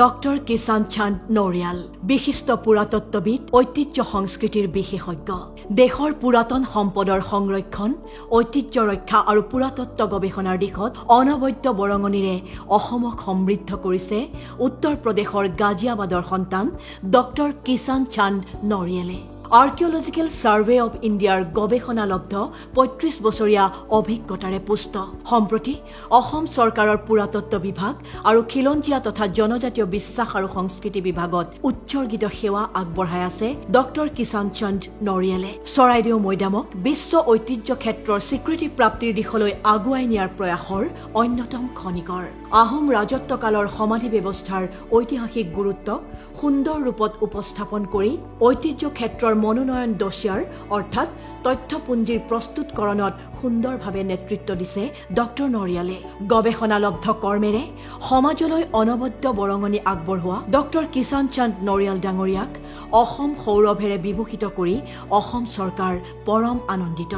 Doctor Kishan চান্দ নৰিয়াল বিশিষ্ট পুৰাতত্ত্ববিদ ঐতিহ্য সংস্কৃতিৰ বিশেষজ্ঞ দেশৰ পুৰাতন সম্পদৰ সংৰক্ষণ ঐতিহ্য ৰক্ষা আৰু পুৰাতত্ত্ব গৱেষণাৰ দিশত অনবদ্য বৰঙণিৰে অসমক সমৃদ্ধ কৰিছে উত্তৰ প্ৰদেশৰ গাজিয়াবাদৰ সন্তান ডক্টৰ কিষাণ চান্দ নৰিয়ালে আৰ্কিঅলজিকেল সাৰ্ভে অৱ ইণ্ডিয়াৰ গৱেষণালব্ধ ৩৫ বছৰীয়া অভিজ্ঞতাৰে পুষ্ট সম্প্ৰতি অসম চৰকাৰৰ পুৰাতত্ত্ব বিভাগ আৰু খিলঞ্জীয়া তথা জনজাতীয় বিশ্বাস আৰু সংস্কৃতি বিভাগত উৎসৰ্গিত সেৱা আগবঢ়াই আছে ডক্টৰ কিষাণ চান্দ নৰিয়ালে চৰাইদেউ মৈদামক বিশ্ব ঐতিহ্য ক্ষেত্ৰৰ স্বীকৃতি প্ৰাপ্তিৰ দিশলৈ আগুৱাই নিয়াৰ প্ৰয়াসৰ অন্যতম খনিকৰ আহোম ৰাজত্বকালৰ সমাধি ব্যৱস্থাৰ ঐতিহাসিক গুৰুত্বক সুন্দৰ ৰূপত উপস্থাপন কৰি ঐতিহ্য ক্ষেত্ৰৰ মনোনয়ন দছিয়াৰ অৰ্থাৎ তথ্যপুঞ্জীৰ প্ৰস্তুতকৰণত সুন্দৰভাৱে নেতৃত্ব দিছে ডক্টৰ নৰিয়ালে গৱেষণালব্ধ কৰ্মেৰে সমাজলৈ অনবদ্য বৰঙণি আগবঢ়োৱা ডক্টৰ কিষাণ চান্দ নৰিয়াল ডাঙৰীয়াক অসম সৌৰভেৰে বিভূষিত কৰি অসম চৰকাৰ পৰম আনন্দিত।